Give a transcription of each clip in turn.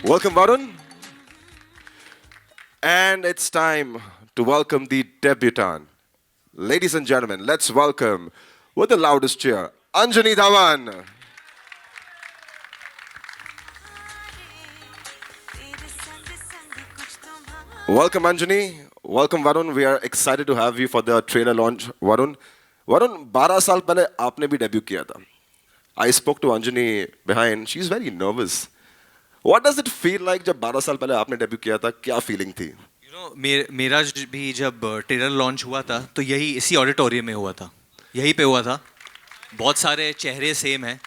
Welcome, Varun. And it's time to welcome the debutant. Ladies and gentlemen, let's welcome, with the loudest cheer, Anjani Dhawan. Welcome, Anjani. Welcome, Varun. We are excited to have you for the trailer launch, Varun. Varun, 12 साल पहले आपने भी debut किया था. I spoke to Anjani behind. She's very nervous. What does it feel like जब 12 साल पहले आपने डेब्यू किया था? क्या फीलिंग थी? मेरा भी जब ट्रेलर लॉन्च हुआ था तो यही इसी ऑडिटोरियम में हुआ था, यहीं पे हुआ था. बहुत सारे चेहरे सेम हैं.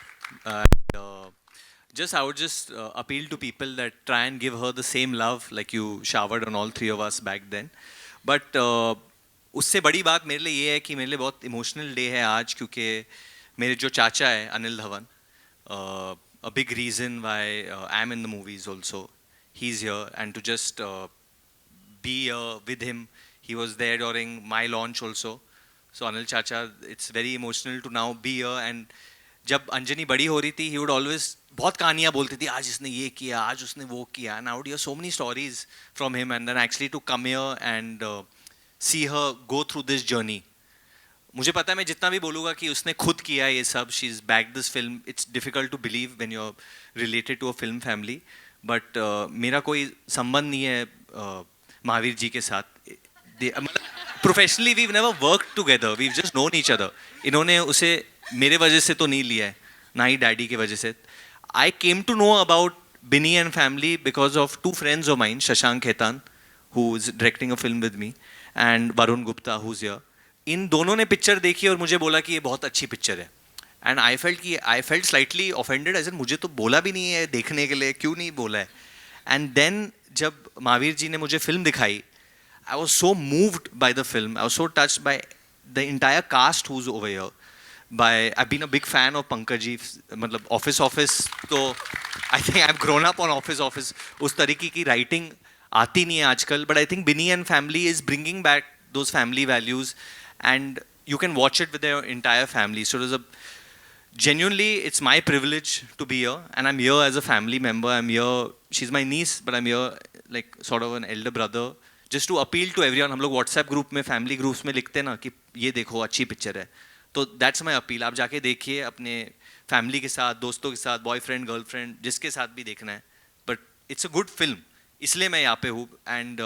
Just I would just appeal to people that try and give her the same love like you showered on all three of us back then. But उससे बड़ी बात मेरे लिए ये है कि मेरे लिए बहुत इमोशनल डे है आज, क्योंकि मेरे जो चाचा है Anil Dhawan, a big reason why I'm in the movies also. He's here, and to just be with him. He was there during my launch also. So Anil Chacha, it's very emotional to now be here. And जब अंजनी बड़ी हो रही थी, he would always बहुत कहानियाँ बोलती थी, आज इसने ये किया, आज उसने वो किया. And I would hear so many stories from him, and then actually to come here and see her go through this journey. मुझे पता है मैं जितना भी बोलूँगा कि उसने खुद किया ये सब, she's backed this film. It's difficult to believe when you're related to a film family. But मेरा कोई संबंध नहीं है महावीर जी के साथ. Professionally we never work together, we just known each other. इन्होंने उसे मेरे वजह से तो नहीं लिया है, ना ही डैडी की वजह से. I came to know about Binny and family because of two friends of mine, Shashank Khaitan who is directing a film with me, and Varun Gupta who is here. इन दोनों ने पिक्चर देखी और मुझे बोला कि ये बहुत अच्छी पिक्चर है. And I felt slightly offended, as in मुझे तो बोला भी नहीं है देखने के लिए, क्यों नहीं बोला है. एंड देन जब महावीर जी ने मुझे फिल्म दिखाई, I was so moved by the film. I was so touched by the entire cast who's over here. I've been a big fan of Pankaj ji. मतलब Office तो I think I've grown up on Office. उस तरीके की writing आती नहीं है आजकल. But I think Binny and family is bringing back those family values, and you can watch it with your entire family. So genuinely, it's my privilege to be here, and I'm here as a family member. I'm here. She's my niece, but I'm here like sort of an elder brother. Just to appeal to everyone. हम लोग WhatsApp group में, family groups में लिखते हैं ना कि ये देखो अच्छी पिक्चर है, तो दैट्स माई अपील. आप जाके देखिए अपने फैमिली के साथ, दोस्तों के साथ, बॉयफ्रेंड गर्लफ्रेंड जिसके साथ भी देखना है. But it's a good film, इसलिए मैं यहाँ पे हूँ. And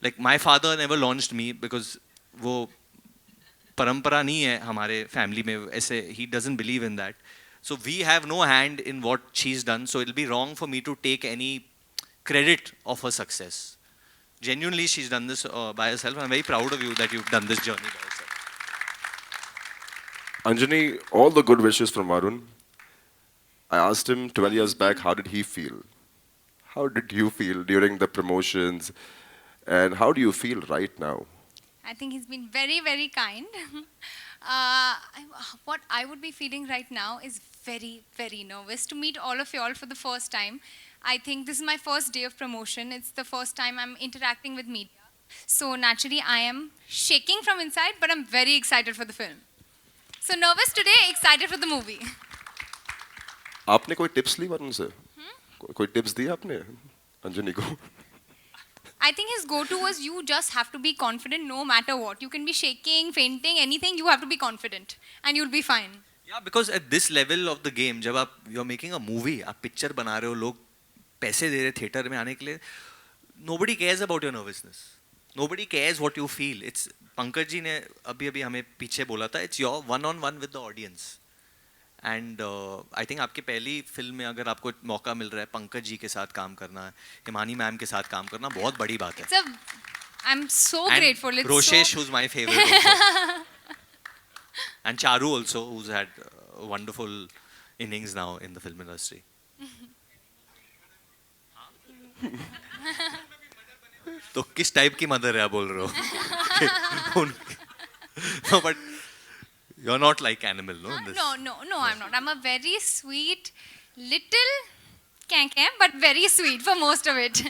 like my father never launched me because वो परंपरा नहीं है हमारे फैमिली में ऐसे. He doesn't believe in that. So we have no hand in what she is done. So it will be wrong for me to take any credit of her success. Genuinely, she's done this by herself. I'm very proud of you that you've done this journey by yourself. Anjani, all the good wishes from Varun. I asked him 12 years back, how did he feel? How did you feel during the promotions? And how do you feel right now? I think he's been very, very kind. What I would be feeling right now is very, very nervous to meet all of you all for the first time. I think this is my first day of promotion. It's the first time I'm interacting with media. So naturally, I am shaking from inside, but I'm very excited for the film. So nervous today, excited for the movie. आपने कोई tips ली वरुण से? कोई tips दी आपने अंजनी को? I think his go-to was you just have to be confident no matter what. You can be shaking, fainting, anything. You have to be confident, and you'll be fine. Yeah, because at this level of the game, जब आप you're making a movie, आप picture बना रहे हो, लोग पैसे दे रहे theatre में आने के लिए, nobody cares about your nervousness. Nobody cares what you feel. It's Pankaj ji ने अभी हमें पीछे बोला था, it's your one-on-one with the audience. And I think आपकी पहली फिल्म में अगर आपको मौका मिल रहा है पंकज जी के साथ काम करना, हिमानी मैम के साथ काम करना, बहुत बड़ी बात है. I'm so grateful. It's Roshesh, who's my favorite also. And Charu also, who's had wonderful innings now in the film industry. तो किस टाइप की मदर है आप बोल रहे हो? No, but you're not like animal, no? No, I'm not. I'm a very sweet little can't, but very sweet for most of it.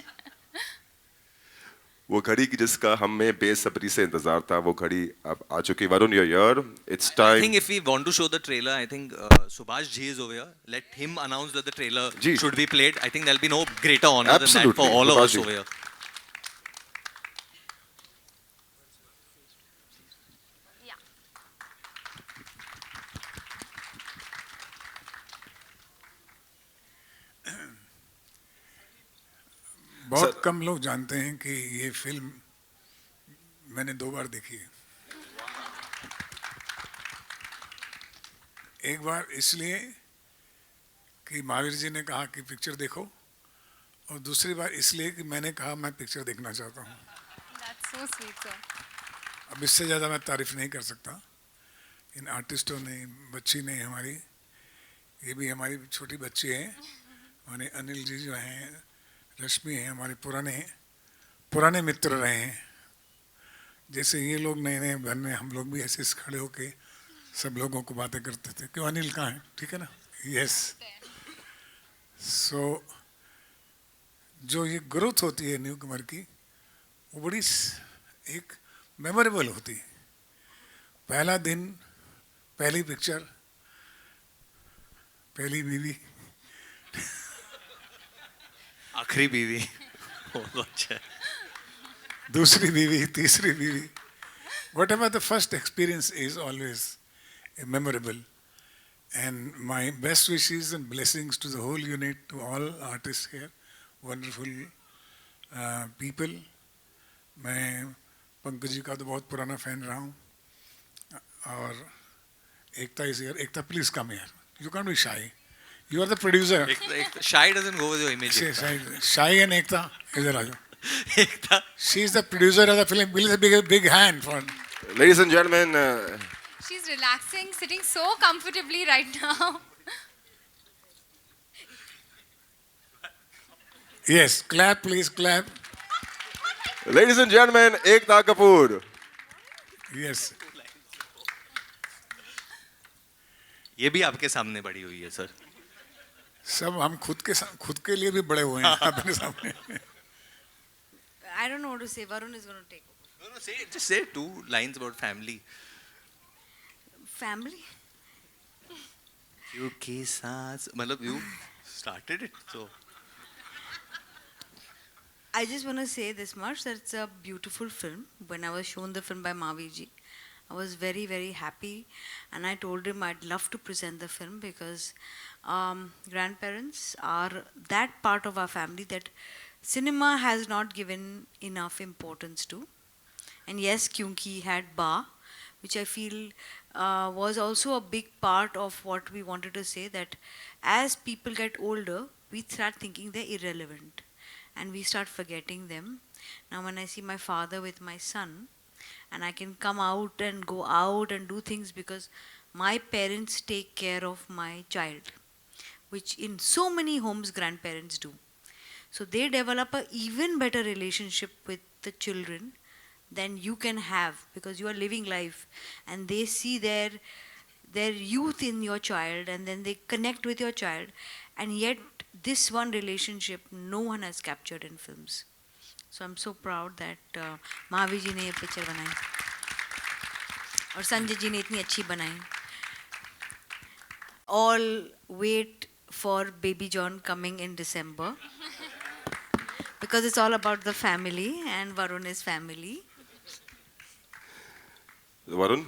वो घड़ी की जिसका हमें बेसब्री से इंतजार था, वो घड़ी अब आ चुकी. Varun, you're here. It's I time. think if we want to show the trailer, I think Subhash Ji is over here. Let him announce that the trailer Ji. should be played. I think there'll be no greater honor than that Absolutely, for all of Subhash us Ji. over here. बहुत sir- कम लोग जानते हैं कि ये film मैंने 2 बार देखी है. एक बार इसलिए कि महावीर जी ने कहा कि पिक्चर देखो, और दूसरी बार इसलिए कि मैंने कहा मैं पिक्चर देखना चाहता हूँ. That's so sweet, sir. अब इससे ज़्यादा मैं तारीफ नहीं कर सकता. इन आर्टिस्टों ने, बच्ची ने हमारी, ये भी हमारी छोटी बच्ची है, हमारे अनिल जी जो हैं, रश्मि हैं, हमारे पुराने मित्र रहे हैं. जैसे ये लोग नए नए बनने, हम लोग भी ऐसे खड़े होके सब लोगों को बातें करते थे. क्यों अनिल कहाँ है? ठीक है ना? यस. सो जो ये ग्रोथ होती है न्यू कमर की, वो बड़ी एक मेमोरेबल होती है. पहला दिन, पहली पिक्चर, पहली बीवी, आखिरी बीवी. बहुत अच्छा है. दूसरी बीवी, तीसरी बीवी. Whatever the first experience is always memorable. And my best wishes and blessings to the whole unit, to all artists here, wonderful people. मैं पंकज जी का तो बहुत पुराना फैन रहा हूँ. और एकता is here. Ekta, please come here. You can't be shy. You are the producer. Shy doesn't go with your image. Shy and Ekta, इधर आ जाओ. Ekta. She is the producer of the film. Please a big hand for. Ladies and gentlemen, She's relaxing, sitting so comfortably right now. Yes, clap, please clap. ladies and gentlemen, Ekta Kapoor. Yes. ये भी आपके सामने बड़ी हुई है sir. सब हम खुद के लिए भी बड़े हुए हैं अपने सामने. I don't know what to say. Varun is going to take over. No, just say 2 lines about family. Family? क्योंकि सास, मतलब you started it, so. I just want to say this much, that it's a beautiful film. When I was shown the film by Mahavir ji, I was very, very happy. And I told him I'd love to present the film because grandparents are that part of our family that cinema has not given enough importance to. And yes, Kyunki had Ba, which I feel was also a big part of what we wanted to say, that as people get older, we start thinking they're irrelevant and we start forgetting them. Now when I see my father with my son, and I can come out and go out and do things because my parents take care of my child, which in so many homes grandparents do. So they develop a even better relationship with the children than you can have, because you are living life and they see their youth in your child and then they connect with your child, and yet this one relationship no one has captured in films. So I'm so proud that Mahavir ji ने ये picture बनाई और संजय जी ने इतनी अच्छी बनाई. All wait for Baby John coming in December because it's all about the family and Varun is family. Varun,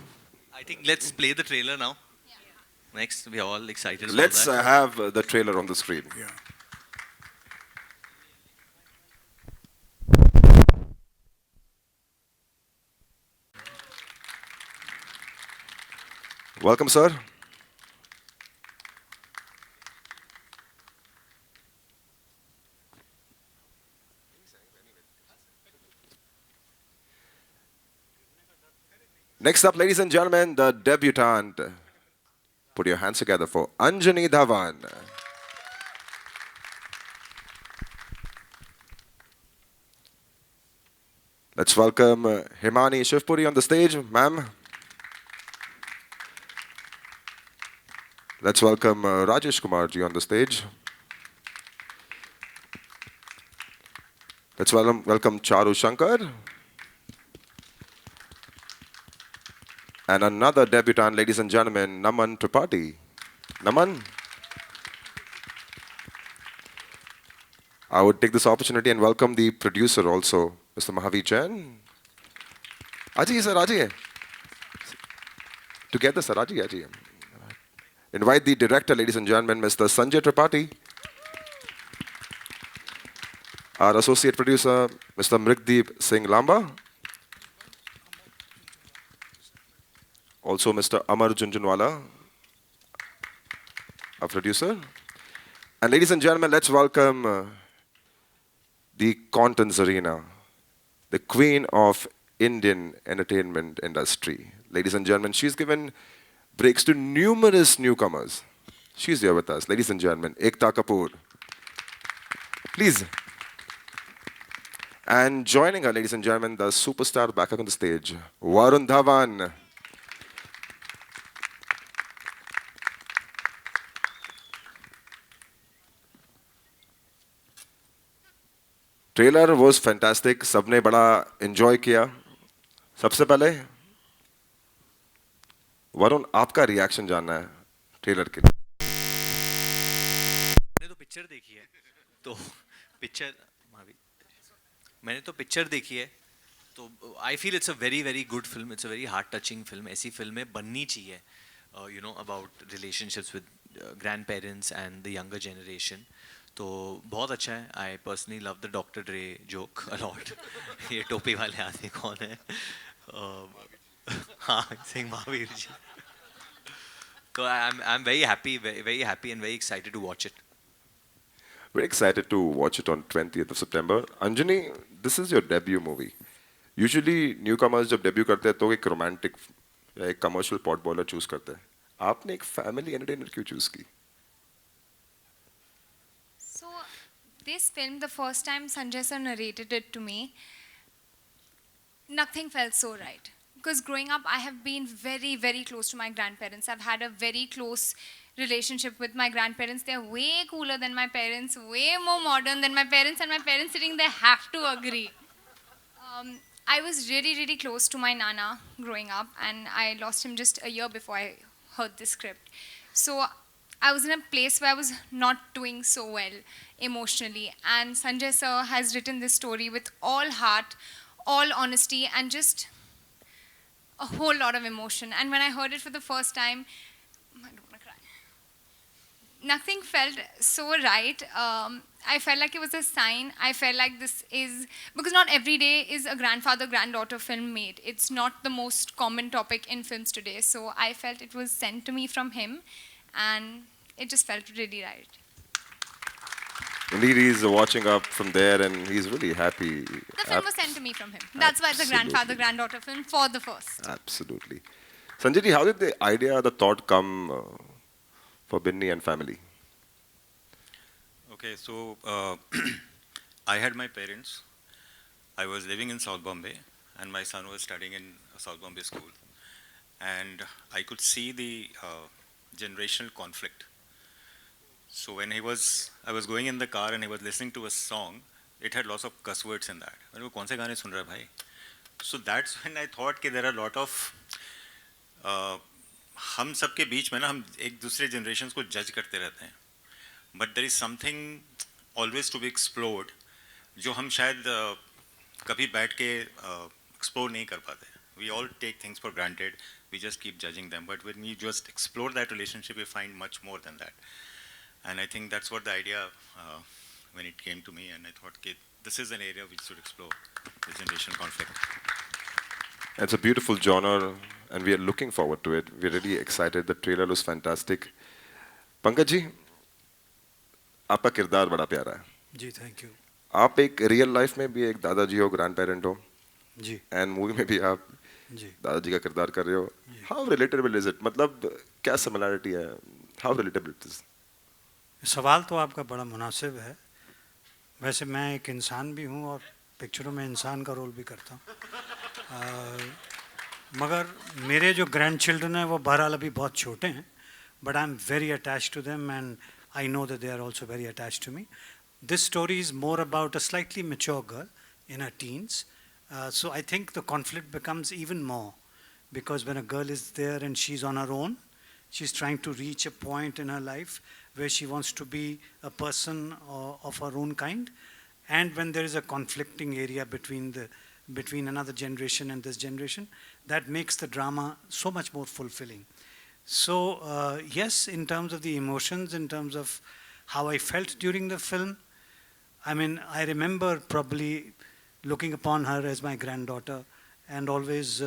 I think let's play the trailer now. Next, we are all excited about let's that. have the trailer on the screen. Yeah. Welcome, sir. Next up, ladies and gentlemen, the debutante. Put your hands together for Anjani Dhawan. Let's welcome Himani Shivpuri on the stage, ma'am. Let's welcome Rajesh Kumar ji on the stage. Let's welcome Charu Shankar. And another debutant, ladies and gentlemen, Naman Tripathi. Naman. I would take this opportunity and welcome the producer also, Mr. Mahavir Jain. Aji, sir, Aji. Together, sir, Aji, Aji. Invite the director, ladies and gentlemen, Mr. Sanjay Tripathi. Our associate producer, Mr. Mrikdeep Singh Lamba. Also, Mr. Amar Junjunwala, our producer. And ladies and gentlemen, let's welcome the Content Zarina, the queen of Indian entertainment industry. Ladies and gentlemen, she's given breaks to numerous newcomers. She's here with us. Ladies and gentlemen, Ekta Kapoor. Please. And joining her, ladies and gentlemen, the superstar back on the stage, Varun Dhawan. Trailer was fantastic, सबने बड़ा enjoy किया. सबसे पहले वरुण, आपका reaction जानना है trailer के लिए. मैंने तो पिक्चर देखी है, तो मैंने तो पिक्चर देखी है, तो I feel it's a very very good film. It's a very heart touching film. ऐसी फिल्में बननी चाहिए, you know, about relationships with grandparents and the younger generation. तो बहुत अच्छा है. I personally love the doctor Dre joke a lot. ये टोपी वाले आदमी कौन है? हाँ, सिंह महावीर जी. तो I am very happy and very excited to watch it. We're excited to watch it on 20th of September. Anjani, this is your debut movie. Usually newcomers जब debut करते हैं तो एक romantic या एक commercial pot boiler choose करते हैं. आपने एक family entertainer क्यों choose की? So, this film, the first time Sanjay sir narrated it to me, nothing felt so right. Because growing up, I have been very, very close to my grandparents. I've had a very close relationship with my grandparents. They're way cooler than my parents, way more modern than my parents, and my parents sitting there have to agree. I was really, really close to my Nana growing up, and I lost him just a year before I heard the script. So I was in a place where I was not doing so well emotionally, and Sanjay sir has written this story with all heart, all honesty, and just a whole lot of emotion. And when I heard it for the first time, I don't want to cry. Nothing felt so right. I felt like it was a sign. I felt like this is, because not every day is a grandfather-granddaughter film made. It's not the most common topic in films today. So I felt it was sent to me from him, and it just felt really right. Indeed, he's watching up from there and he's really happy. The film was sent to me from him. That's why it's a grandfather-granddaughter film for the first. Absolutely. Sanjay ji, how did the idea, the thought come for Binny and family? Okay, so I had my parents. I was living in South Bombay, and my son was studying in South Bombay school. And I could see the generational conflict. So when I was going in the car and he was listening to a song, it had lots of cuss words in that. मैंने कौन से गाने सुन रहा है भाई? So that's when I thought कि there are a lot of हम सब के बीच में ना हम एक दूसरे generations को judge करते रहते हैं. But there is something always to be explored जो हम शायद कभी बैठ के explore नहीं कर पाते. We all take things for granted. We just keep judging them. But when we just explore that relationship, we find much more than that. And I think that's what the idea when it came to me, and I thought, okay, this is an area we should explore, the generational conflict. It's a beautiful genre, and we are looking forward to it. We're really excited. The trailer was fantastic. Pankaj ji, आपका किरदार बड़ा प्यारा है. जी, thank you. आप एक real life में भी एक दादाजी हो, ग्रैंड पेरेंट हो, जी, एंड मूवी में भी आप जी. दादाजी का किरदार कर रहे हो. How relatable is it? मतलब क्या सिमिलरिटी है? How relatable it is? सवाल तो आपका बड़ा मुनासिब है. वैसे मैं एक इंसान भी हूँ और पिक्चरों में इंसान का रोल भी करता हूँ. मगर मेरे जो ग्रैंड चिल्ड्रन हैं वो बहरहाल अभी बहुत छोटे हैं, but I am very attach to them and I know that they are also very attach to me. This story is more about a slightly mature girl in her teens. So I think the conflict becomes even more because when a girl is there and she's on her own, she's trying to reach a point in her life where she wants to be a person of her own kind. And when there is a conflicting area between another generation and this generation, that makes the drama so much more fulfilling. So yes, in terms of the emotions, in terms of how I felt during the film, I mean, I remember probably looking upon her as my granddaughter and always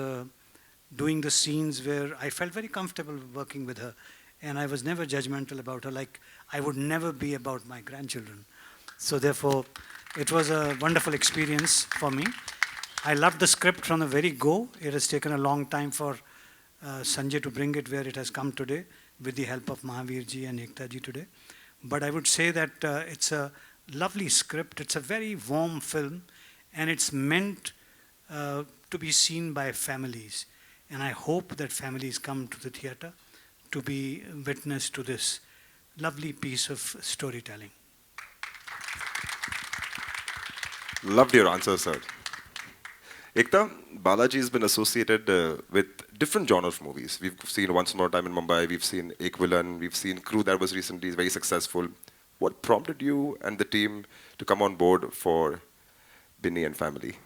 doing the scenes where I felt very comfortable working with her. And I was never judgmental about her, like I would never be about my grandchildren. So therefore, it was a wonderful experience for me. I loved the script from the very go. It has taken a long time for Sanjay to bring it where it has come today with the help of Mahavir ji and Ekta ji today. But I would say that it's a lovely script. It's a very warm film and it's meant to be seen by families. And I hope that families come to the theatre to be witness to this lovely piece of storytelling. Loved your answer, sir. Ekta, Balaji has been associated with different genre of movies. We've seen Once More Time in Mumbai, we've seen Ek Villain, we've seen Crew that was recently very successful. What prompted you and the team to come on board for Binny and Family?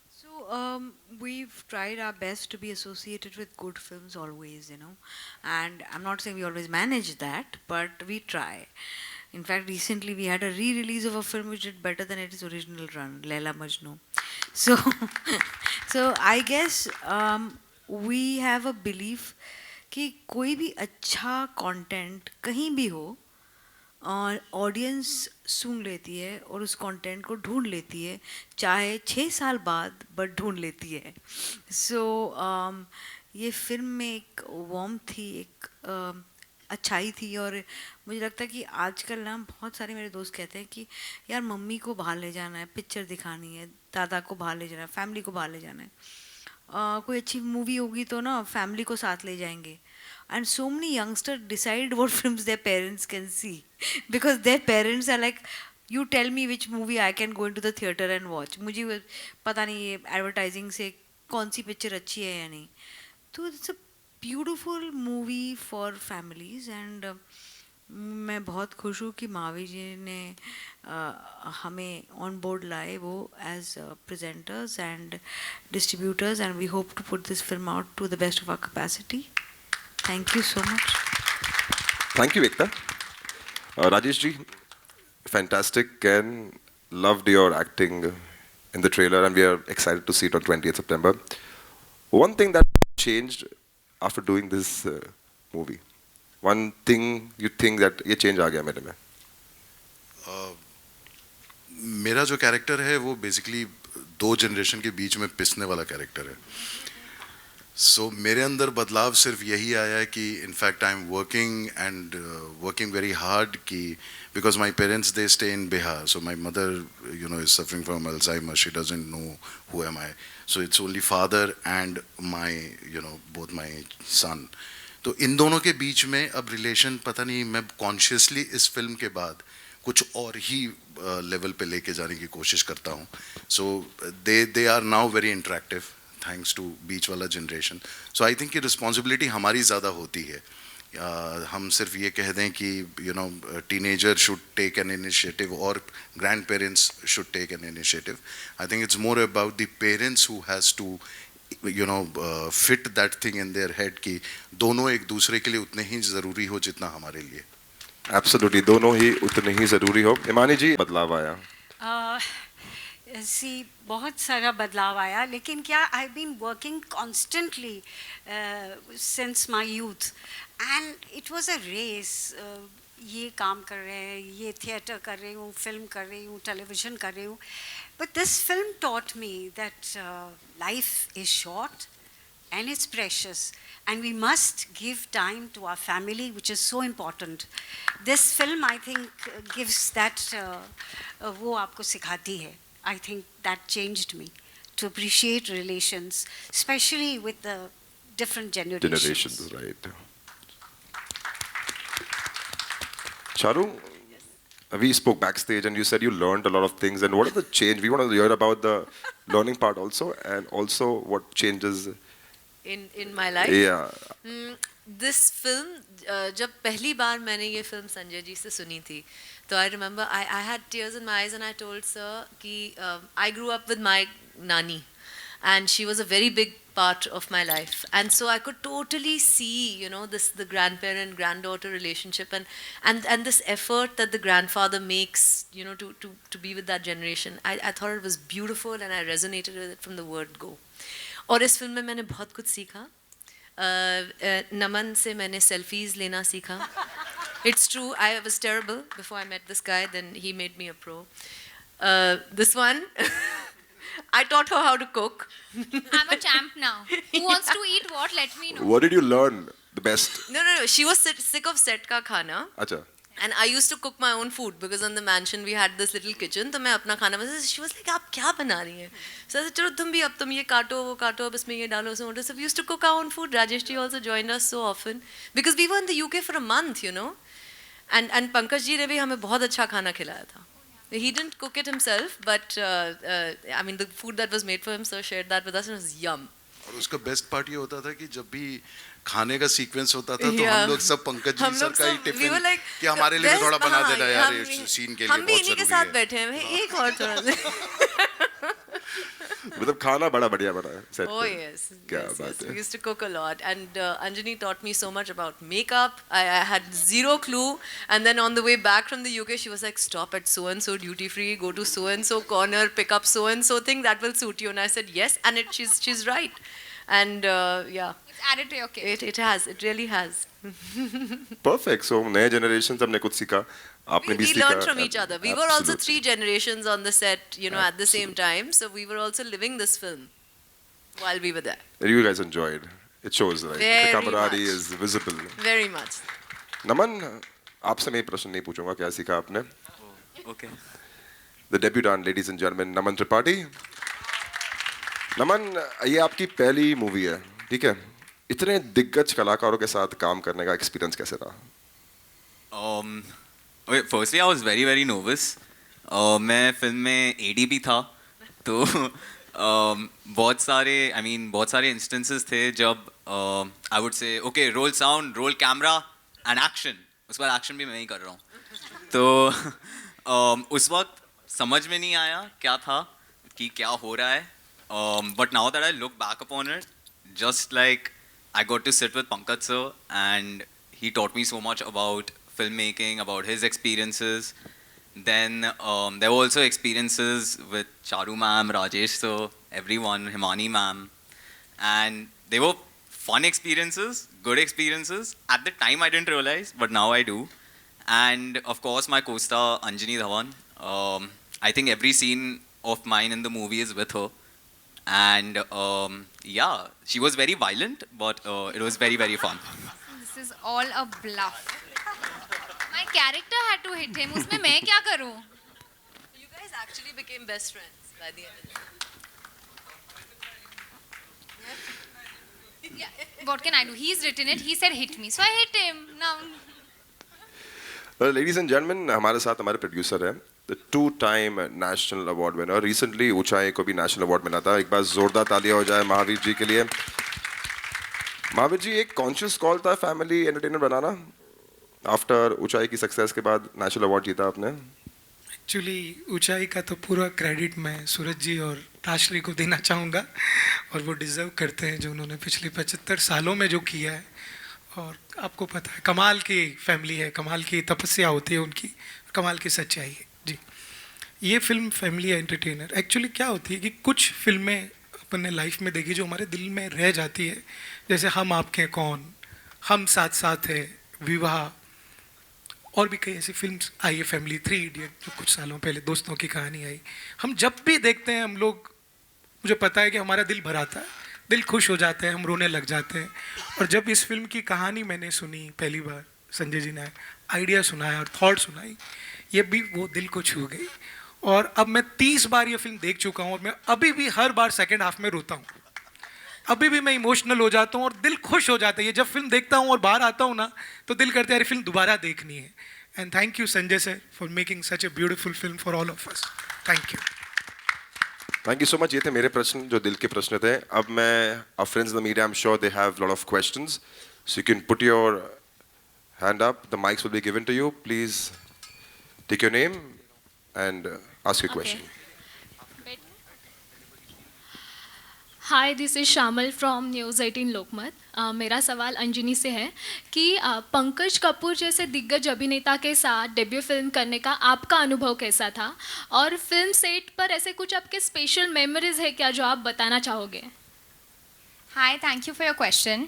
So we've tried our best to be associated with good films always, you know. And I'm not saying we always manage that, but we try. In fact, recently we had a re-release of a film which did better than its original run, Laila Majnu. So, so I guess we have a belief कि कोई भी अच्छा content कहीं भी हो और audience सुन लेती है और उस कंटेंट को ढूंढ लेती है, चाहे 6 साल बाद बट ढूंढ लेती है. सो ये फिल्म में एक वार्म थी, एक अच्छाई थी. और मुझे लगता है कि आजकल ना बहुत सारे मेरे दोस्त कहते हैं कि यार मम्मी को बाहर ले जाना है, पिक्चर दिखानी है, दादा को बाहर ले जाना है, फैमिली को बाहर ले जाना है. कोई अच्छी मूवी होगी तो ना फैमिली को साथ ले जाएंगे. And so many youngsters decide what films their parents can see because their parents are like, you tell me which movie I can go into the theater and watch. मुझे पता नहीं ये advertising से कौन सी पिक्चर अच्छी है या नहीं. तो it's a beautiful movie for families and मैं बहुत खुश हूँ कि मावी जी ने हमें on board लाए वो as presenters and distributors, and we hope to put this film out to the best of our capacity. Thank you so much. Thank you, Ekta. Rajesh ji, fantastic and loved your acting in the trailer and we are excited to see it on 20th September. One thing that changed after doing this movie, one thing you think that ये change आ गया मेरे में? मेरा जो character है वो basically 2 generation के बीच में पिसने वाला कैरेक्टर है. सो मेरे अंदर बदलाव सिर्फ यही आया है कि in fact I am working and working very hard कि because my parents they stay in Bihar, so my mother you know is suffering from Alzheimer, she doesn't know who am I, so it's only father and my you know both my son. तो इन दोनों के बीच में अब relation पता नहीं, मैं consciously इस फिल्म के बाद कुछ और ही लेवल पे लेके जाने की कोशिश करता हूँ. So they are now very interactive thanks to बीच वाला जनरेशन. सो आई थिंक कि रिस्पॉन्सिबिलिटी हमारी ज़्यादा होती है. हम सिर्फ ये कह दें कि you know teenager should take an initiative और grandparents should take an initiative. I think it's more about the parents who has to you know fit that thing in their head कि दोनों एक दूसरे के लिए उतने ही ज़रूरी हो जितना हमारे लिए. एब्सोल्युटली, दोनों ही उतने ही ज़रूरी हो. इमानी जी, बदलाव आया? बहुत सारा बदलाव आया, लेकिन क्या I been working constantly since my youth and it was a race. ये काम कर रहे हैं, ये थिएटर कर रही हूँ, फिल्म कर रही हूँ, टेलीविज़न कर रही हूँ. But this film taught me that life is short and it's precious and we must give time to our family, which is so important. This film I think gives that वो आपको सिखाती है. I think that changed me to appreciate relations, especially with the different generations. Right. Charu, we spoke backstage and you said you learned a lot of things. And what are the change? We want to hear about the learning part also, and also what changes. in my life. Yeah. This film, जब पहली बार मैंने ये film Sanjay ji से सुनी थी, तो I remember I had tears in my eyes and I told sir कि I grew up with my nani and she was a very big part of my life, and so I could totally see, you know, this the grandparent granddaughter relationship and this effort that the grandfather makes, you know, to be with that generation. I thought it was beautiful and I resonated with it from the word go. और इस film में मैंने बहुत कुछ सीखा. नमन से मैंने selfies लेना सीखा. It's true, I was terrible before I met this guy, then he made me a pro. This one, I taught her how to cook. I'm a champ now. Who wants to eat what? Let me know. What did you learn the best? No, she was sick of set का खाना. Acha. And I used to cook my own food because in the mansion we had this little kitchen. तो मैं अपना खाना बना. She was like, आप क्या बना रही हैं? So I said, चलो तुम भी, अब तुम ये काटो वो काटो, अब इसमें ये डालो उसमें डालो. So we used to cook our own food. Rajesh ji also joined us so often because we were in the UK for a month, you know. And Pankaj ji ने भी हमें बहुत अच्छा खाना खिलाया था. He didn't cook it himself, but I mean the food that was made for him, so shared that with us and it was yum. और उसका बेस्ट पार्ट ये होता था कि जब भी खाने का सीक्वेंस होता था तो Yeah. हम लोग सब पंकज जी हम सर लोग का ही सब- we टिफिन were like, कि हमारे लिए भी "Best थोड़ा बना हाँ, देना यार, हम इस भी- सीन के लिए हम भी बहुत इन्हीं के जरूरी साथ है। बैठे हैं, एक और थोड़ा सा. मतलब खाना बड़ा बढ़िया बना है set Oh पे. yes, क्या yes, बात yes. है. We used to cook a lot, and Anjani taught me so much about makeup. I had zero clue, and then on the way back from the UK, she was like, "Stop at so and so duty free, go to so and so corner, pick up so and so thing that will suit you." And I said yes, and she's right, and yeah, It's added to your kit. it really has. Perfect. So नए generation सबने कुछ सीखा. आपने भी We सीखा. learned from each other. We were also Absolutely. 3 generations on the set, you know, at the same time. So we were also living this film while we were there. You guys enjoyed. It shows, right? Very The camaraderie much. is visible. Very much. नमन, आपसे मैं ये प्रश्न नहीं पूछूंगा क्या सीखा आपने. Okay. The debutant, ladies and gentlemen, Naman Tripathi. नमन, ये आपकी पहली मूवी है, ठीक है? इतने दिग्गज कलाकारों के साथ काम करने का एक्सपीरियंस कैसे रहा? Okay, firstly I was very very nervous. मैं फिल्म में AD भी था, तो बहुत सारे instances थे जब I would say okay roll sound, roll camera and action. उस बार action भी मैं ही कर रहा हूँ. तो उस वक्त समझ में नहीं आया क्या था कि क्या हो रहा है. But now that I look back upon it, just like I got to sit with Pankaj sir and he taught me so much about filmmaking, about his experiences. Then there were also experiences with Charu ma'am, Rajesh sir, everyone, Himani ma'am. And they were fun experiences, good experiences. At the time I didn't realize, but now I do. And of course my co-star Anjani Dhawan. I think every scene of mine in the movie is with her. And yeah, she was very violent, but it was very, very fun. This is all a bluff. My character had to hit him. उसमें मैं क्या करूँ? You guys actually became best friends by the end. Yeah, what can I do? He's written it. He said hit me, so I hit him. Now, Ladies and gentlemen, हमारे साथ हमारे producer है, the two-time national award winner. Recently ऊंचाई को भी national award मिला था. एक बार जोरदार तालियां हो जाए महावीर जी के लिए. महावीर जी, एक conscious call था family entertainer बनाना. After ऊंचाई की success के बाद national award जीता आपने. एक्चुअली ऊंचाई का तो पूरा क्रेडिट मैं सूरज जी और राजश्री को देना चाहूँगा, और वो डिज़र्व करते हैं जो उन्होंने पिछले 75 सालों में जो किया है. और आपको पता है कमाल की फैमिली है, कमाल की तपस्या होती है उनकी, कमाल की सच्चाई है जी. ये फिल्म फैमिली एंटरटेनर एक्चुअली क्या होती है कि कुछ फिल्में अपने लाइफ में देखी जो हमारे दिल में रह जाती है, जैसे हम आपके कौन, हम साथ साथ है, विवाह, और भी कई ऐसी फिल्म्स आई है, फैमिली, 3 इडियट जो कुछ सालों पहले दोस्तों की कहानी आई. हम जब भी देखते हैं हम लोग, मुझे पता है कि हमारा दिल भर आता है, दिल खुश हो जाते हैं, हम रोने लग जाते हैं. और जब इस फिल्म की कहानी मैंने सुनी पहली बार, संजय जी ने आइडिया सुनाया और थॉट सुनाई, ये भी वो दिल को छू गई. और अब मैं 30 बार ये फिल्म देख चुका हूँ और मैं अभी भी हर बार सेकेंड हाफ में रोता हूँ, अभी भी मैं इमोशनल हो जाता हूँ और दिल खुश हो जाता है. ये जब फिल्म देखता हूँ और बाहर आता हूँ ना, तो दिल करता है यार फिल्म दोबारा देखनी है. And thank you, Sanjay sir, for making such a beautiful film for all of us. Thank you. Thank you so much. ये थे मेरे प्रश्न जो दिल के प्रश्न थे. अब मैं our friends in the media, I'm sure they have a lot of questions. So you can put your hand up. The mics will be given to you. Please take your name and ask your question. Hi this is शामल from news 18 लोकमत. मेरा सवाल अंजनी से है कि पंकज कपूर जैसे दिग्गज अभिनेता के साथ डेब्यू फिल्म करने का आपका अनुभव कैसा था, और फिल्म सेट पर ऐसे कुछ आपके स्पेशल मेमोरीज है क्या जो आप बताना चाहोगे? Hi, thank you for your question.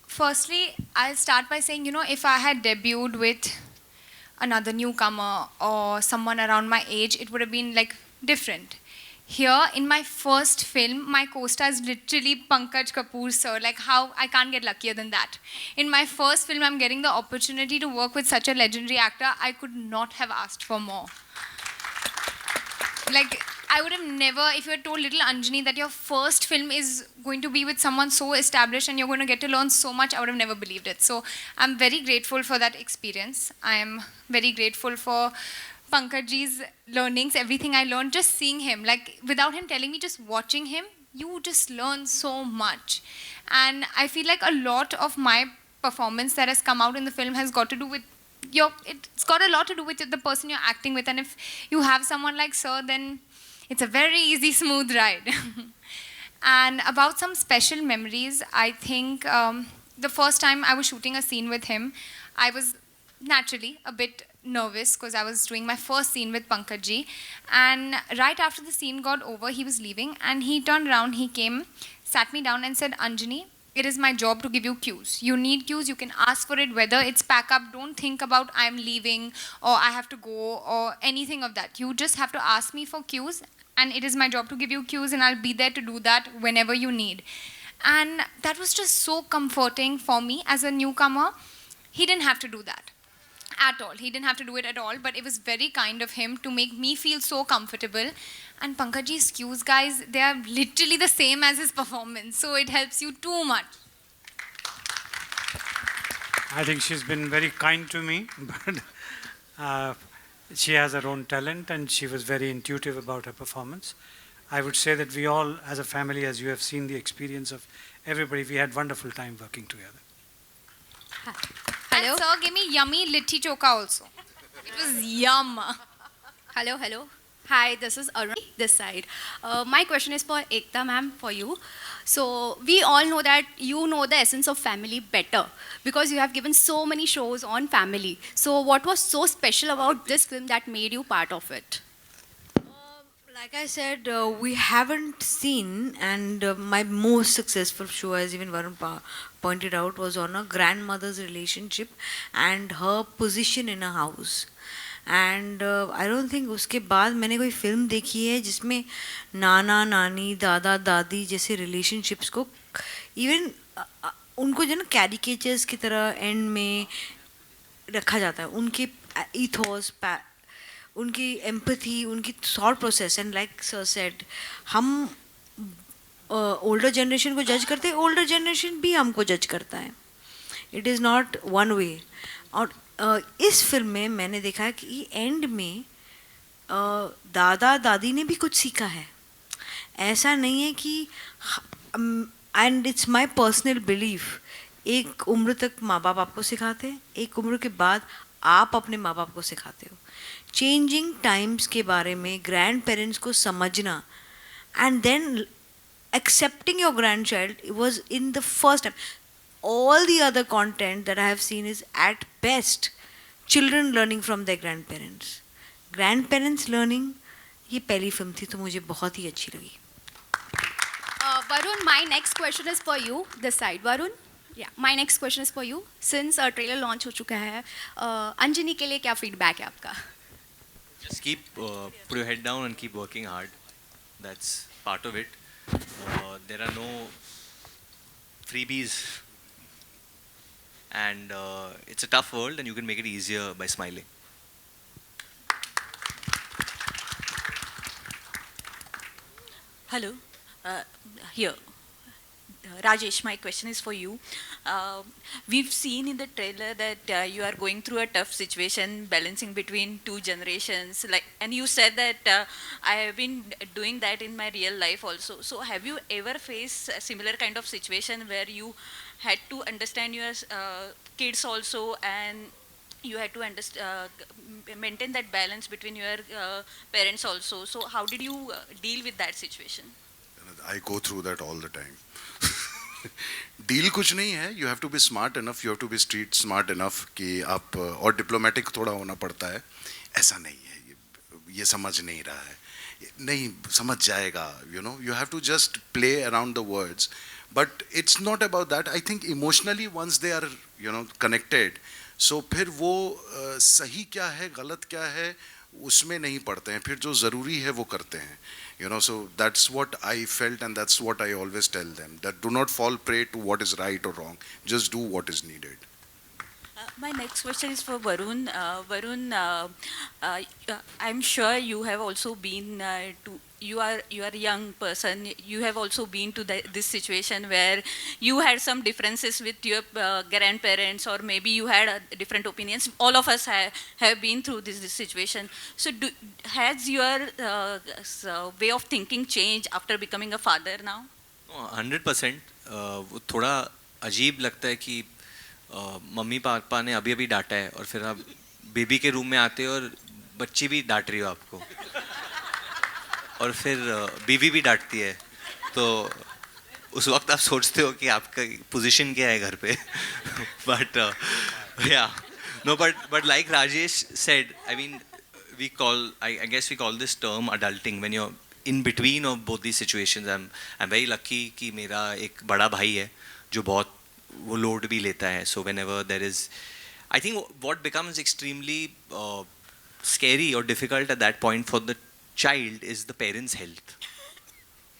Firstly, I'll start by saying, if I had debuted with another newcomer or someone around my age, it would have been like different. Here, in my first film, my co-star is literally Pankaj Kapoor, sir. Like, how I can't get luckier than that. In my first film, I'm getting the opportunity to work with such a legendary actor. I could not have asked for more. Like, I would have never, if you had told little Anjani that your first film is going to be with someone so established and you're going to get to learn so much, I would have never believed it. So I'm very grateful for that experience. I am very grateful for Pankajji's learnings, everything I learned, just seeing him. Like, without him telling me, just watching him, you just learn so much. And I feel like a lot of my performance that has come out in the film has got to do with it's got a lot to do with the person you're acting with. And if you have someone like Sir, then it's a very easy, smooth ride. And about some special memories, I think the first time I was shooting a scene with him, I was naturally a bit nervous because I was doing my first scene with Pankajji. And right after the scene got over, he was leaving and he turned around, he came, sat me down and said, Anjani, it is my job to give you cues. You need cues, you can ask for it, whether it's pack up. Don't think about I'm leaving or I have to go or anything of that. You just have to ask me for cues, and it is my job to give you cues, and I'll be there to do that whenever you need. And that was just so comforting for me as a newcomer. He didn't have to do that at all. He didn't have to do it at all, but it was very kind of him to make me feel so comfortable. And Pankajji's cues, guys, they are literally the same as his performance, so it helps you too much. I think she's been very kind to me, but she has her own talent and she was very intuitive about her performance. I would say that we all, as a family, as you have seen the experience of everybody, we had wonderful time working together. Hello? And sir gave me yummy litti choka also. It was yum. Hello. Hi, this is Arun, this side. My question is for Ekta ma'am, for you. So we all know that you know the essence of family better because you have given so many shows on family. So what was so special about this film that made you part of it? Like I said, we haven't seen, and my most successful show, as even Varun pointed out, was on a grandmother's relationship and her position in a house. And I don't think उसके बाद मैंने कोई film देखी है जिसमें नाना नानी दादा दादी जैसे रिलेशनशिप्स को इवन उनको जो ना कैरिकेचर्स की तरह एंड में रखा जाता है, उनके ईथोस उनकी एम्पैथी, उनकी thought process. And like sir said, हम ओल्डर जनरेशन को जज करते हैं, ओल्डर जनरेशन भी हमको जज करता है. It is not one way. और इस फिल्म में मैंने देखा है कि एंड में दादा दादी ने भी कुछ सीखा है. ऐसा नहीं है कि, and it's my personal belief, एक उम्र तक माँ बाप आपको सिखाते हैं, एक उम्र के बाद आप अपने माँ बाप को सिखाते हो. चेंजिंग टाइम्स के बारे में ग्रैंड पेरेंट्स को समझना and then accepting your grandchild was in the first time. All the other content that I have seen is at best children learning from their grandparents. Grandparents learning, ये पहली film थी तो मुझे बहुत ही अच्छी लगी. Varun, my next question is for you, this side. Varun, yeah, my next question is for you. Since trailer launch हो चुका है, अंजनी के लिए क्या feedback है आपका? Just keep put your head down and keep working hard. That's part of it. There are no freebies, and it's a tough world, and you can make it easier by smiling. Hello, here. Rajesh, my question is for you. we've seen in the trailer that you are going through a tough situation, balancing between two generations. Like, and you said that I have been doing that in my real life also. So, have you ever faced a similar kind of situation where you had to understand your kids also, and you had to maintain that balance between your parents also? So, how did you deal with that situation? I go through that all the time. Deal कुछ नहीं है. You have to be smart enough, you have to be street smart enough कि आप और diplomatic थोड़ा होना पड़ता है. ऐसा नहीं है, ये समझ नहीं रहा है, नहीं समझ जाएगा. You know, you have to just play around the words. But it's not about that. I think emotionally once they are, you know, connected, so फिर वो सही क्या है गलत क्या है उसमें नहीं पड़ते हैं. फिर जो ज़रूरी है वो करते हैं. You know, so that's what I felt, and that's what I always tell them, that do not fall prey to what is right or wrong. Just do what is needed. My next question is for Varun. Varun, I'm sure you have also been you are a young person. You have also been to this situation where you had some differences with your grandparents, or maybe you had different opinions. All of us have been through this situation. So has your way of thinking changed after becoming a father now? 100%. वो थोड़ा अजीब लगता है कि mummy papa ने अभी डांटा है और फिर आप बेबी के रूम में आते हो और बच्ची भी डांट रही हो आपको और फिर बीवी भी डांटती है. तो उस वक्त आप सोचते हो कि आपका पोजीशन क्या है घर पे. But yeah no but like Rajesh said, I mean we call I guess we call this term adulting when you are in between of both the situations. I am very lucky कि मेरा एक बड़ा भाई है जो बहुत वो लोड भी लेता है. So whenever there is, I think what becomes extremely scary और difficult at that point for the child is the parents health.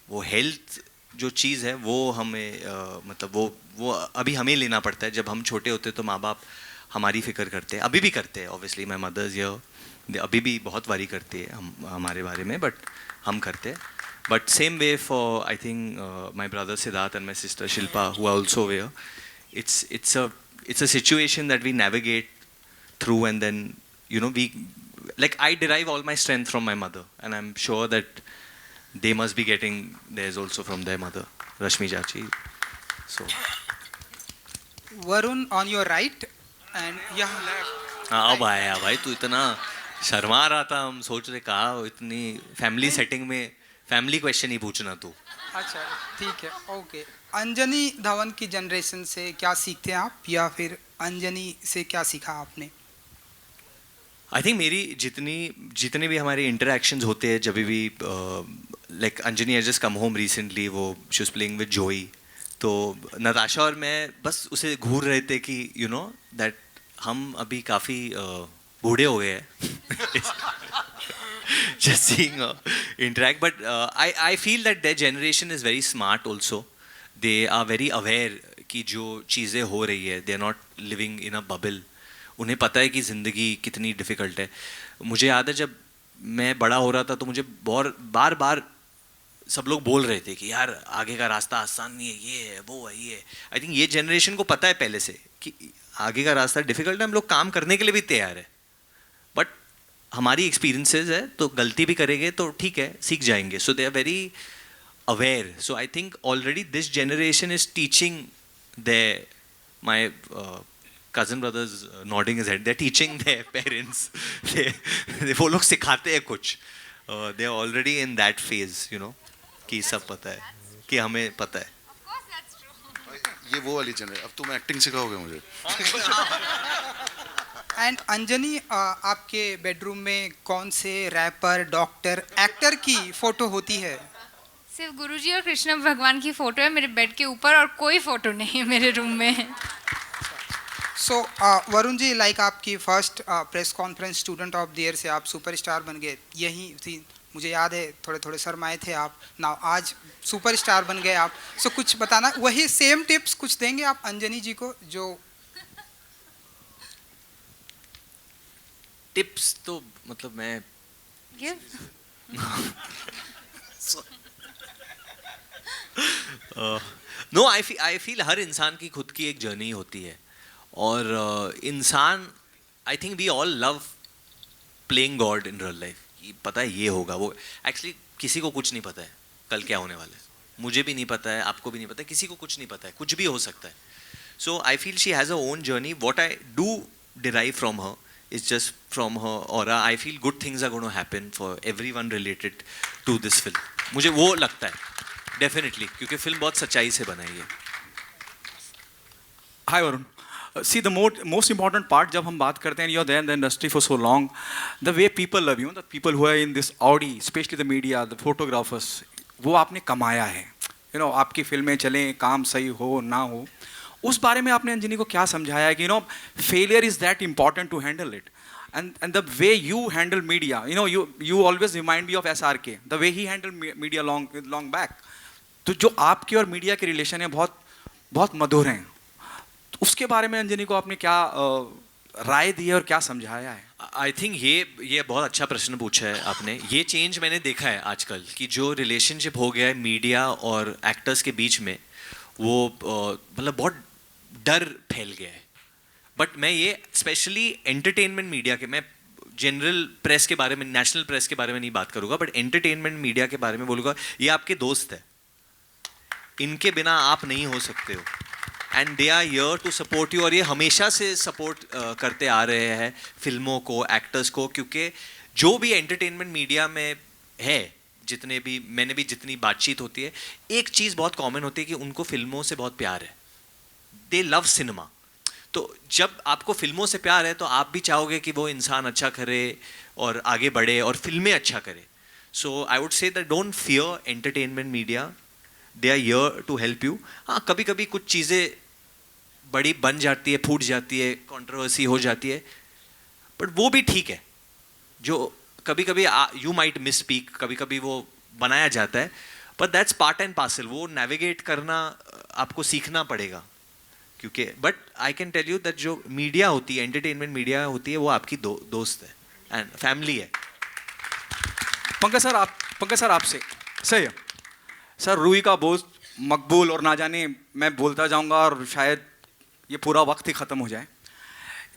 वो हेल्थ जो चीज़ है वो हमें मतलब वो अभी हमें लेना पड़ता है. जब हम छोटे होते तो माँ बाप हमारी फिक्र करते हैं, अभी भी करते हैं. ऑब्वियसली माई मदर्स ये अभी भी बहुत वरी करती है हमारे बारे में, बट हम करते हैं. But same way for, I think, my brother Siddharth and my sister Shilpa, who are also here. It's a situation that we navigate through, and then, you know, I derive all my strength from my mother, and I'm sure that they must be getting theirs also from their mother, Rashmi Chachi. So. Varun on your right, and यहाँ left. हाँ भाई तू इतना शर्मा रहा था, हम सोच रहे कहा इतनी फैमिली सेटिंग में फैमिली क्वेश्चन ही पूछना तू. अच्छा ठीक है, ओके. अंजनी धवन की जनरेशन से क्या सीखते हैं आप, या फिर अंजनी से क्या सीखा आपने? आई थिंक मेरी जितने भी हमारे इंटरेक्शंस होते हैं जब भी like Anjani has just come home recently, वो शी वाज प्लेइंग विद जोई. तो नताशा और मैं बस उसे घूर रहे थे कि यू नो दैट हम अभी काफ़ी बूढ़े हो गए हैं. Just seeing interact, but I feel that their generation is very smart also. They are very aware कि जो चीज़ें हो रही है, they are not living in a bubble. उन्हें पता है कि ज़िंदगी कितनी डिफ़िकल्ट है. मुझे याद है जब मैं बड़ा हो रहा था तो मुझे बार बार सब लोग बोल रहे थे कि यार आगे का रास्ता आसान नहीं है, ये है वो है ये है. आई थिंक ये जनरेशन को पता है पहले से कि आगे का रास्ता डिफ़िकल्ट है, हम लोग काम करने के लिए भी तैयार है. बट हमारी एक्सपीरियंसेस है तो गलती भी करेंगे तो ठीक है, सीख जाएंगे. So they are very aware. So I think already this generation is teaching their my cousin brothers nodding his head, they're teaching their parents. वो लोग सिखाते हैं कुछ. They are already in that phase, you know, कि सब पता है, कि हमें पता है. ये वो वाली जनरेशन. अब तुम एक्टिंग सिखाओगे मुझे. एंड अंजनी, आपके बेडरूम में कौन से रैपर, डॉक्टर, एक्टर की फोटो होती है? सिर्फ गुरुजी और कृष्ण भगवान की फोटो है मेरे बेड के ऊपर, और कोई फोटो नहीं है मेरे रूम में. सो वरुण जी, लाइक आपकी first press conference student of the year से आप सुपरस्टार बन गए. यही थी, मुझे याद है थोड़े थोड़े शर्माए थे आप. नाउ आज सुपरस्टार बन गए आप. सो कुछ बताना, वही सेम टिप्स कुछ देंगे आप अंजनी जी को? जो टिप्स तो मतलब मैं नो, आई फील हर इंसान की खुद की एक जर्नी होती है, और इंसान, I think we all love playing God in real life. पता है ये होगा वो, एक्चुअली किसी को कुछ नहीं पता है कल क्या होने वाला है. मुझे भी नहीं पता है, आपको भी नहीं पता है, किसी को कुछ नहीं पता है, कुछ भी हो सकता है. So I feel she has a own journey. What I do derive from her is just from her aura. I feel good things are going to happen for everyone related to this film. मुझे वो लगता है definitely, क्योंकि film बहुत सच्चाई से बनाई है. Hi Varun. See, the most important part जब हम बात करते हैं, you're there in the industry for so long, the way people love you, the people who are in this Audi, especially the media, the photographers, वो आपने कमाया है. आपकी फिल्में चलें, काम सही हो ना हो, उस बारे में आपने अंजनी को क्या समझाया है कि failure is that important to handle it, and the way you handle media, you always remind me of SRK, the way he handled media long back. तो जो आपके और मीडिया के रिलेशन है बहुत बहुत मधुर हैं. तो उसके बारे में अंजनी को आपने क्या राय दी है और क्या समझाया है? आई थिंक ये बहुत अच्छा प्रश्न पूछा है आपने. ये चेंज मैंने देखा है आजकल कि जो रिलेशनशिप हो गया है मीडिया और एक्टर्स के बीच में, वो मतलब बहुत डर फैल गया है. बट मैं ये स्पेशली एंटरटेनमेंट मीडिया के, मैं जनरल प्रेस के बारे में, नेशनल प्रेस के बारे में नहीं बात करूँगा, बट एंटरटेनमेंट मीडिया के बारे में बोलूँगा. ये आपके दोस्त है, इनके बिना आप नहीं हो सकते हो, and they are here to support you. और ये हमेशा से सपोर्ट करते आ रहे हैं फिल्मों को, एक्टर्स को, क्योंकि जो भी एंटरटेनमेंट मीडिया में है, जितने भी मैंने भी जितनी बातचीत होती है, एक चीज़ बहुत कॉमन होती है कि उनको फिल्मों से बहुत प्यार है. दे लव सिनेमा. तो जब आपको फिल्मों से प्यार है तो आप भी चाहोगे कि वो इंसान अच्छा करे और आगे बढ़े और फिल्में अच्छा करे. So I would say that don't fear entertainment media, they are here to help you. हाँ, कभी कभी कुछ चीज़ें बड़ी बन जाती है, फूट जाती है, कंट्रोवर्सी हो जाती है, बट वो भी ठीक है. जो कभी कभी यू माइट मिस स्पीक, कभी कभी वो बनाया जाता है, but that's part and parcel. वो नेविगेट करना आपको सीखना पड़ेगा, क्योंकि but I can tell you that जो मीडिया होती है, एंटरटेनमेंट मीडिया होती है, वो आपकी दोस्त है एंड फैमिली है. पंकज सर आपसे सही है सर. रूही का बोझ, मकबूल और ना जाने मैं बोलता जाऊंगा और शायद ये पूरा वक्त ही ख़त्म हो जाए.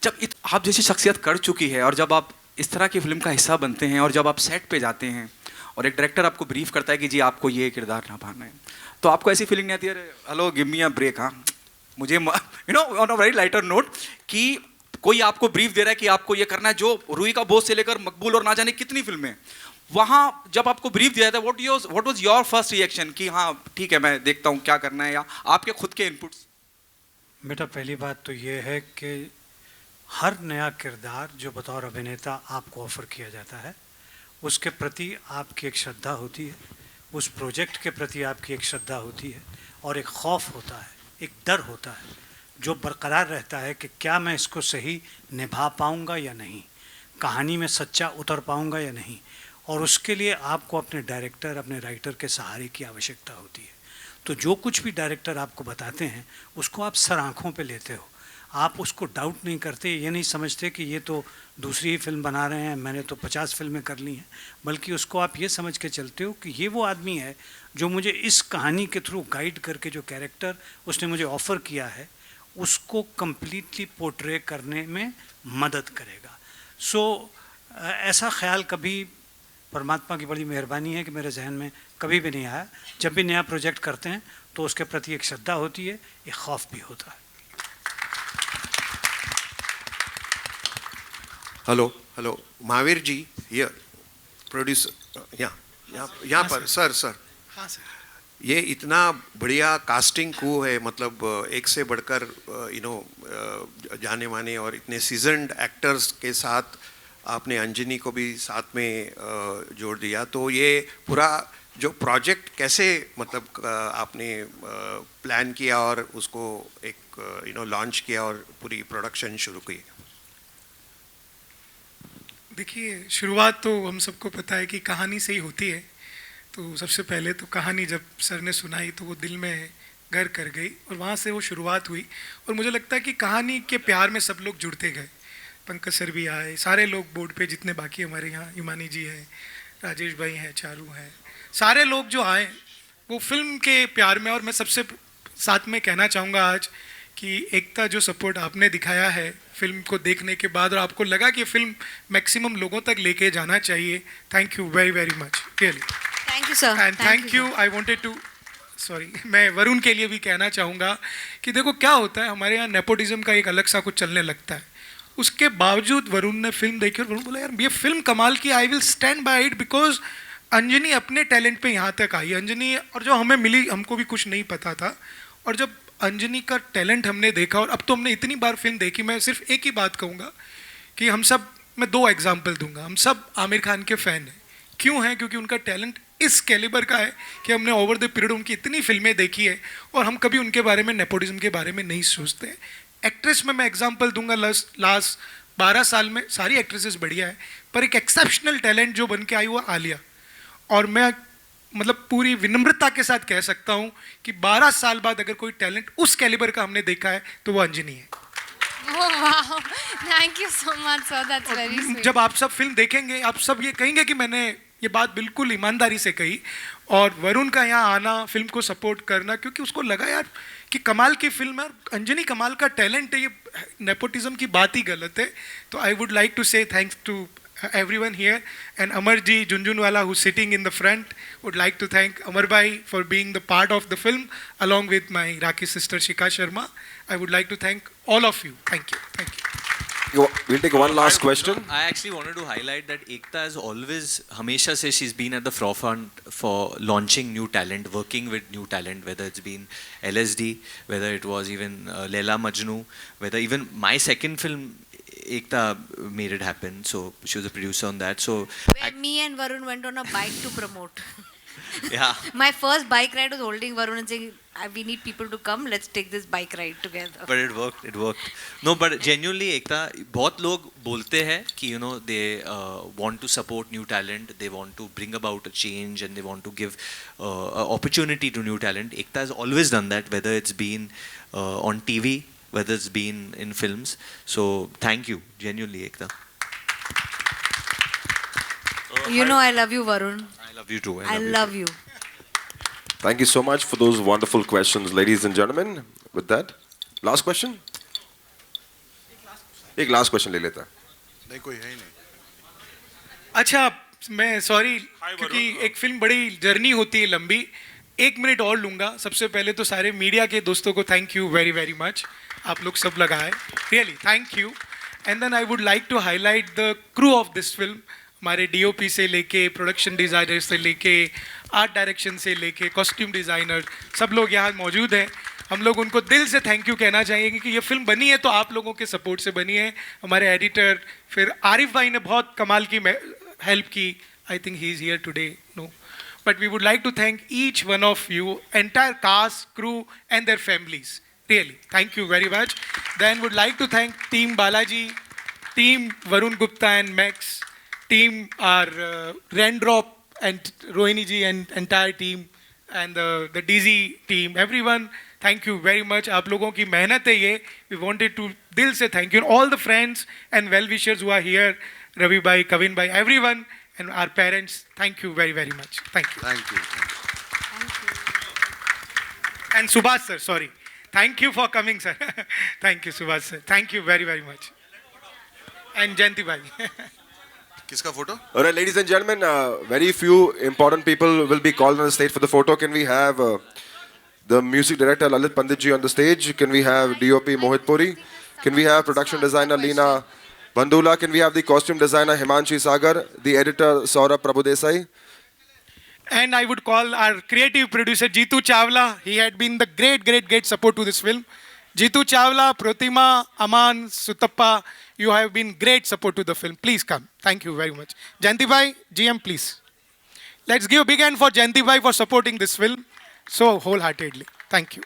जब आप जैसी शख्सियत कर चुकी है और जब आप इस तरह की फिल्म का हिस्सा बनते हैं और जब आप सेट पे जाते हैं और एक डायरेक्टर आपको ब्रीफ करता है कि जी आपको ये किरदार निभाना है, तो आपको ऐसी फीलिंग नहीं आती है hello give me a break, हाँ मुझे on a very lighter note कि कोई आपको ब्रीफ दे रहा है कि आपको ये करना है, जो रूही का बोझ से लेकर मकबूल और ना जाने कितनी फिल्में, वहाँ जब आपको ब्रीफ दिया था, what was your first reaction कि हाँ ठीक है मैं देखता हूँ क्या करना है, या आपके खुद के इनपुट्स? बेटा पहली बात तो ये है कि हर नया किरदार जो बतौर अभिनेता आपको ऑफ़र किया जाता है, उसके प्रति आपकी एक श्रद्धा होती है, उस प्रोजेक्ट के प्रति आपकी एक श्रद्धा होती है, और एक खौफ होता है, एक डर होता है जो बरकरार रहता है कि क्या मैं इसको सही निभा पाऊँगा या नहीं, कहानी में सच्चा उतर पाऊँगा या नहीं. और उसके लिए आपको अपने डायरेक्टर, अपने राइटर के सहारे की आवश्यकता होती है. तो जो कुछ भी डायरेक्टर आपको बताते हैं उसको आप सर आँखों पे लेते हो, आप उसको डाउट नहीं करते, ये नहीं समझते कि ये तो दूसरी ही फिल्म बना रहे हैं, मैंने तो 50 फिल्में कर ली हैं, बल्कि उसको आप ये समझ के चलते हो कि ये वो आदमी है जो मुझे इस कहानी के थ्रू गाइड करके जो कैरेक्टर उसने मुझे ऑफ़र किया है उसको कम्प्लीटली पोर्ट्रे करने में मदद करेगा. सो ऐसा ख्याल कभी, परमात्मा की बड़ी मेहरबानी है कि मेरे जहन में कभी भी नहीं आया. जब भी नया प्रोजेक्ट करते हैं तो उसके प्रति एक श्रद्धा होती है, एक खौफ भी होता है. Hello Mahavir ji, here producer, यहाँ पर सर. हाँ सर. ये इतना बढ़िया कास्टिंग क्रू है, मतलब एक से बढ़कर जाने माने और इतने सीजन्ड एक्टर्स के साथ आपने अंजनी को भी साथ में जोड़ दिया. तो ये पूरा जो प्रोजेक्ट कैसे मतलब आपने प्लान किया और उसको एक लॉन्च किया और पूरी प्रोडक्शन शुरू की? देखिए, शुरुआत तो हम सबको पता है कि कहानी से ही होती है. तो सबसे पहले तो कहानी जब सर ने सुनाई तो वो दिल में घर कर गई और वहाँ से वो शुरुआत हुई. और मुझे लगता है कि कहानी के प्यार में सब लोग जुड़ते गए. पंकज सर भी आए, सारे लोग बोर्ड पे जितने बाकी हमारे यहाँ, हिमानी जी हैं, राजेश भाई हैं, चारू हैं, सारे लोग जो आए वो फिल्म के प्यार में। और मैं सबसे साथ में कहना चाहूँगा आज कि एकता, जो सपोर्ट आपने दिखाया है फिल्म को देखने के बाद और आपको लगा कि फिल्म मैक्सिमम लोगों तक लेके जाना चाहिए, thank you very very much, really thank you sir. And thank you. I wanted to sorry, मैं वरुण के लिए भी कहना चाहूँगा कि देखो क्या होता है, हमारे यहाँ नेपोटिज्म का एक अलग सा कुछ चलने लगता है। उसके बावजूद वरुण ने फिल्म देखी और वरुण बोला यार ये फिल्म कमाल की, I will stand by it because Anjani अपने टैलेंट पे यहाँ तक आई। अंजनी और जो हमें मिली, हमको भी कुछ नहीं पता था, और जब अंजनी का टैलेंट हमने देखा, और अब तो हमने इतनी बार फिल्म देखी, मैं सिर्फ एक ही बात कहूँगा कि हम सब, मैं 2 एग्जाम्पल दूंगा, हम सब आमिर खान के फ़ैन हैं। क्यों हैं? क्योंकि उनका टैलेंट इस कैलिबर का है कि हमने ओवर द पीरियड उनकी इतनी फिल्में देखी है और हम कभी उनके बारे में, नेपोटिज्म के बारे में नहीं सोचते हैं। एक्ट्रेस में मैं एग्जांपल दूंगा, लास्ट 12 साल में सारी एक्ट्रेसेस बढ़िया है, पर एक एक्सेप्शनल टैलेंट जो बन के आई हुआ आलिया। और मैं मतलब पूरी विनम्रता के साथ कह सकता हूँ कि 12 साल बाद अगर कोई टैलेंट उस कैलिबर का हमने देखा है तो वो अंजनी है। Oh wow! Thank you so much, sir. That's very sweet. जब आप सब फिल्म देखेंगे, आप सब ये कहेंगे कि मैंने ये बात बिल्कुल ईमानदारी से कही। और वरुण का यहाँ आना, फिल्म को सपोर्ट करना, क्योंकि उसको लगा यार कि कमाल की फिल्म है, अंजनी कमाल का टैलेंट है, ये नेपोटिज्म की बात ही गलत है। तो I would like to say thanks to everyone here, and Amarji Junjunwala, who's sitting in the front, would like to thank Amar Bhai for being the part of the film along with my Raki sister Shika Sharma. I would like to thank all of you. Thank you. Thank you. We'll take one last question. I actually wanted to highlight that Ekta has always, Hamesha says she's been at the forefront for launching new talent, working with new talent, whether it's been LSD, whether it was even Leila Majnu, whether even my second film, Ekta made it happen. So she was a producer on that. So Where me and Varun went on a bike to promote. yeah. My first bike ride was holding Varun and saying, we need people to come, let's take this bike ride together. But it worked. It worked. No, but genuinely, Ekta, बहुत लोग बोलते हैं कि you know they want to support new talent, they want to bring about a change, and they want to give a opportunity to new talent. Ekta has always done that, whether it's been on TV, whether it's been in films. So thank you, genuinely, Ekta. You know I love you, Varun. I love you too. I love you. Thank you so much for those wonderful questions, ladies and gentlemen. With that, last question? एक last question ले लेता। नहीं, कोई है ही नहीं। अच्छा, मैं sorry, क्योंकि एक फिल्म बड़ी जर्नी होती है लंबी, 1 मिनट और लूँगा। सबसे पहले तो सारे मीडिया के दोस्तों को thank you very very much, आप लोग सब लगाए, really thank you. And then I would like to highlight the crew of this film, हमारे डीओपी से लेके, प्रोडक्शन डिज़ाइनर से लेके, आर्ट डायरेक्शन से लेके, कॉस्ट्यूम डिज़ाइनर, सब लोग यहाँ मौजूद हैं। हम लोग उनको दिल से थैंक यू कहना चाहेंगे कि ये फिल्म बनी है तो आप लोगों के सपोर्ट से बनी है। हमारे एडिटर, फिर आरिफ भाई ने बहुत कमाल की हेल्प की, I think he is here today, no, but we would like to thank each one of you, entire cast, crew, and their families. Really, thank you very much. Then would like to thank Team Balaji, Team Varun Gupta and Max, Team our Raindrop and Rohini ji and entire team, and the DZ team, everyone. Thank you very much. आप लोगों की मेहनत है ये. We wanted to दिल से thank you, and all the friends and well-wishers who are here, Ravi bhai, Kavin bhai, everyone. And our parents, thank you very, very much. Thank you. Thank you. And Subhash sir, sorry. Thank you for coming, sir. Thank you, Subhash sir. Thank you very, very much. And Jayanti bhai. किसका photo? All right, ladies and gentlemen, very few important people will be called on the stage for the photo. Can we have the music director Lalit Pandit ji on the stage? Can we have DOP Mohit Puri? Can we have production designer Leena Bandula? Can we have the costume designer Himanshi Sagar, the editor Saurabh Prabhudesai? And I would call our creative producer Jitu Chawla. He had been the great support to this film. Jitu Chawla, Pratima, Aman, Sutappa, you have been great support to the film. Please come. Thank you very much. Jayanti bhai, GM, please. Let's give a big hand for Jayanti bhai for supporting this film so wholeheartedly. Thank you.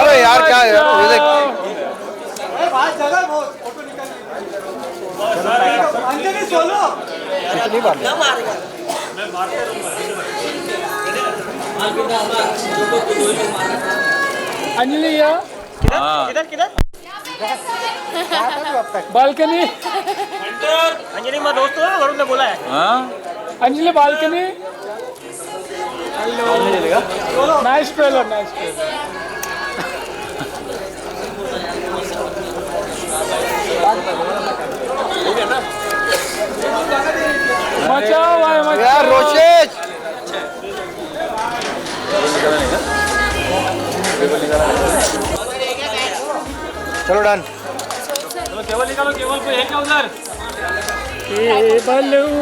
अरे यार क्या है Anjali balcony Anjali मैं दोस्त हूँ, वरुण ने बोला है। Anjali balcony hello nice trailer मचाओ भाई मचाओ यार रोशेश चलो डन केवल निकालो, केवल को है क्या उधर? केवल